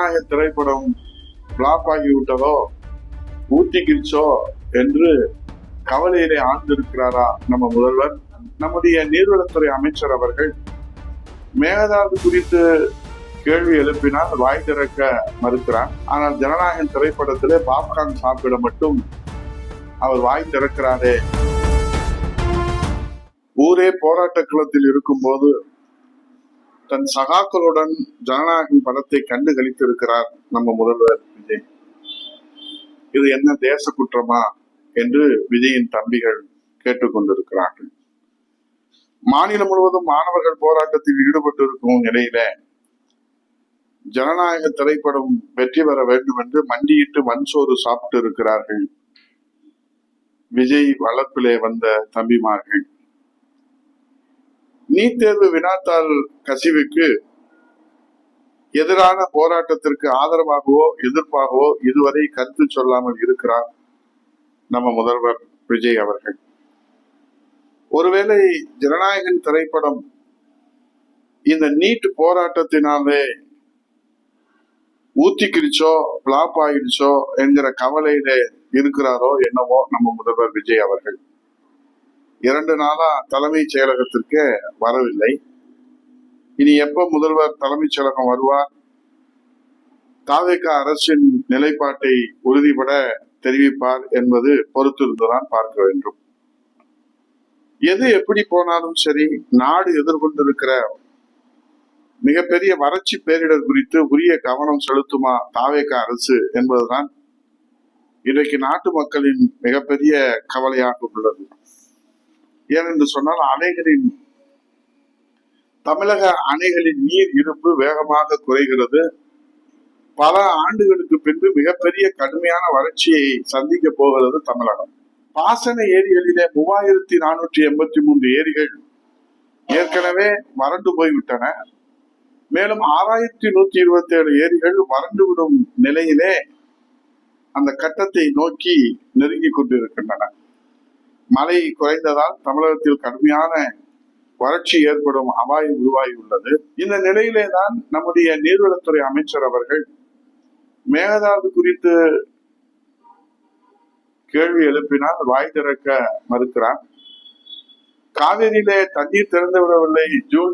ஜனநாயக திரைப்படம் பிளாப் ஆகிவிட்டதோ, ஊத்திக்கிச்சோ என்று கவலையிலே ஆழ்ந்திருக்கிறாரா நம்ம முதல்வர்? நம்முடைய நீர்வளத்துறை அமைச்சர் அவர்கள் மேகதாது குறித்து கேள்வி எழுப்பினால் வாய் திறக்க மறுக்கிறார். ஆனால் ஜனநாயகன் திரைப்படத்திலே பாப்கார்ன் சாப்பிட மட்டும் அவர் வாய் திறக்கிறாரே. ஊரே போராட்ட களத்தில் இருக்கும் போது தன் சகாக்களுடன் ஜனநாயகன் படத்தை கண்டு கழித்திருக்கிறார் நம்ம முதல்வர் விஜய். இது என்ன தேச குற்றமா என்று விஜயின் தம்பிகள் கேட்டுக்கொண்டிருக்கிறார்கள். மாநிலம் முழுவதும் மாணவர்கள் போராட்டத்தில் ஈடுபட்டு இருக்கும் நிலையில ஜனநாயக திரைப்படம் வெற்றி பெற வேண்டும் என்று மண்டியிட்டு மண்சோறு சாப்பிட்டு இருக்கிறார்கள் விஜய் வளர்ப்பிலே வந்த தம்பிமார்கள். நீட் தேர்வு வினாத்தாள் கசிவுக்கு எதிரான போராட்டத்திற்கு ஆதரவாகவோ எதிர்ப்பாகவோ இதுவரை கருத்து சொல்லாமல் இருக்கிறார் நம்ம முதல்வர் விஜய் அவர்கள். ஒருவேளை ஜனநாயகன் திரைப்படம் இந்த நீட் போராட்டத்தினாலே ஊத்திக்கிடுச்சோ பிளாப் ஆயிடுச்சோ என்கிற கவலையில இருக்கிறாரோ என்னவோ நம்ம முதல்வர் விஜய் அவர்கள். 2 நாளா தலைமைச் செயலகத்திற்கு வரவில்லை. இனி எப்ப முதல்வர் தலைமைச் செயலகம் வருவார்? தாவேக அரசின் நிலைப்பாட்டை உறுதிபட தெரிவிப்பார் என்பது பொறுத்திருந்துதான் பார்க்க வேண்டும். எது எப்படி போனாலும் சரி, நாடு எதிர்கொண்டிருக்கிற மிகப்பெரிய வறட்சி பேரிடர் குறித்து உரிய கவனம் செலுத்துமா தாவேக அரசு என்பதுதான் இன்றைக்கு நாட்டு மக்களின் மிகப்பெரிய கவலையாக உள்ளது. ஏனென்று சொன்னால் தமிழக அணைகளின் நீர் இருப்பு வேகமாக குறைகிறது. பல ஆண்டுகளுக்கு பின்பு மிகப்பெரிய கடுமையான வறட்சியை சந்திக்க போகிறது தமிழகம். பாசன ஏரிகளிலே 3483 ஏரிகள் ஏற்கனவே வறண்டு போய்விட்டன. மேலும் 6127 ஏரிகள் வறண்டுவிடும் நிலையிலே அந்த கட்டத்தை நோக்கி நெருங்கி கொண்டிருக்கின்றன. மழை குறைந்ததால் தமிழகத்தில் கடுமையான வறட்சி ஏற்படும் அபாயம் உருவாகி உள்ளது. இந்த நிலையிலே தான் நம்முடைய நீர்வளத்துறை அமைச்சர் அவர்கள் மேகதாது குறித்து கேள்வி எழுப்பினால் வாய் திறக்க மறுக்கிறார். காவிரியிலே தண்ணீர் திறந்து விடவில்லை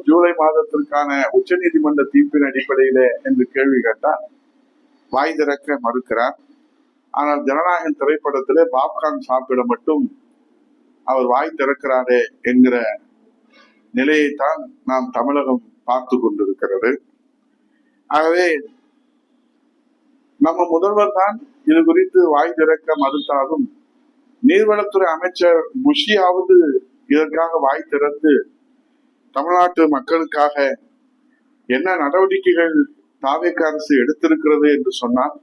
ஜூலை மாதத்திற்கான உச்ச நீதிமன்ற தீர்ப்பின் அடிப்படையிலே என்று கேள்வி கேட்டார், வாய் திறக்க மறுக்கிறார். ஆனால் ஜனநாயகன் திரைப்படத்திலே பாப்கார்ன் சாப்பிட மட்டும் அவர் வாய் திறக்கிறாரே என்கிற நிலையைத்தான் நாம் தமிழகம் பார்த்து கொண்டிருக்கிறது. ஆகவே நம்ம முதல்வர் தான் இது குறித்து வாய் திறக்க மறுத்தாலும் நீர்வளத்துறை அமைச்சர் புஷியாவது இதற்காக வாய் திறந்து தமிழ்நாட்டு மக்களுக்காக என்ன நடவடிக்கைகள் தாவேக அரசு எடுத்திருக்கிறது என்று சொன்னால்,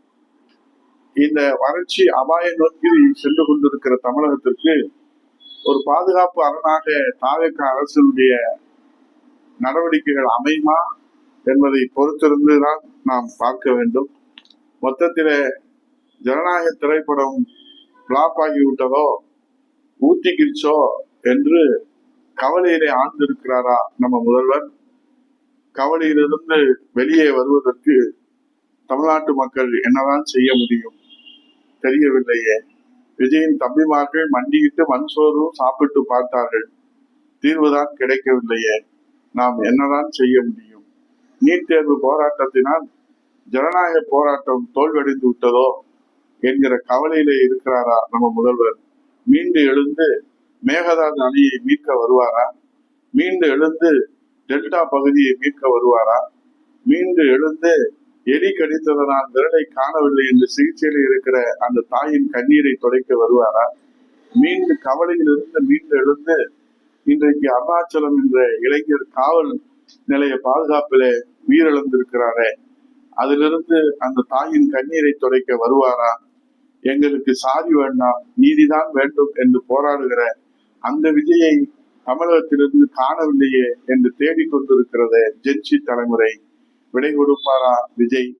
இந்த வறட்சி அபாய நோக்கி சென்று கொண்டிருக்கிற தமிழகத்திற்கு ஒரு பாதுகாப்பு அரணாக தாவேக அரசினுடைய நடவடிக்கைகள் அமையுமா என்பதை பொறுத்திருந்துதான் நாம் பார்க்க வேண்டும். மொத்தத்திலே ஜனநாயக திரைப்படம் பிளாப் ஆகிவிட்டதோ, ஊத்திக்கிச்சோ என்று கவலையிலே ஆழ்ந்திருக்கிறாரா நம்ம முதல்வர்? கவலையிலிருந்து வெளியே வருவதற்கு தமிழ்நாட்டு மக்கள் என்னதான் செய்ய முடியும் தெரியவில்லையே. விஜயின் தம்பிமார்கள் மண்டியிட்டு மண்சோறு சாப்பிட்டு பார்த்தார்கள், தீர்வுதான் கிடைக்கவில்லையே. நாம் என்னதான் செய்ய முடியும்? நீட் தேர்வு போராட்டத்தினால் ஜனநாயக போராட்டம் தோல்வடைந்து விட்டதோ என்கிற கவலையிலே இருக்கிறாரா நம்ம முதல்வர்? மீண்டு எழுந்து மேகதாது அணையை மீட்க வருவாரா? மீண்டு எழுந்து டெல்டா பகுதியை மீட்க வருவாரா? மீண்டு எழுந்து எலி கடித்ததனால் விரலை காணவில்லை என்று சிகிச்சையில் இருக்கிற அந்த தாயின் கண்ணீரை துடைக்க வருவாரா? மீண்டு கவலையிலிருந்து மீண்டு எழுந்து இன்றைக்கு அருணாச்சலம் என்ற இளைஞர் காவல் நிலைய பாதுகாப்பிலே உயிரிழந்திருக்கிறாரே, அதிலிருந்து அந்த தாயின் கண்ணீரை துடைக்க வருவாரா? எங்களுக்கு சாதி வேண்டாம், நீதிதான் வேண்டும் என்று போராடுகிற அந்த விஜயை தமிழகத்திலிருந்து காணவில்லையே என்று தேடிக்கொண்டிருக்கிறது ஜென்சி தலைமுறை. விடை கொடுப்பாரா விஜய்?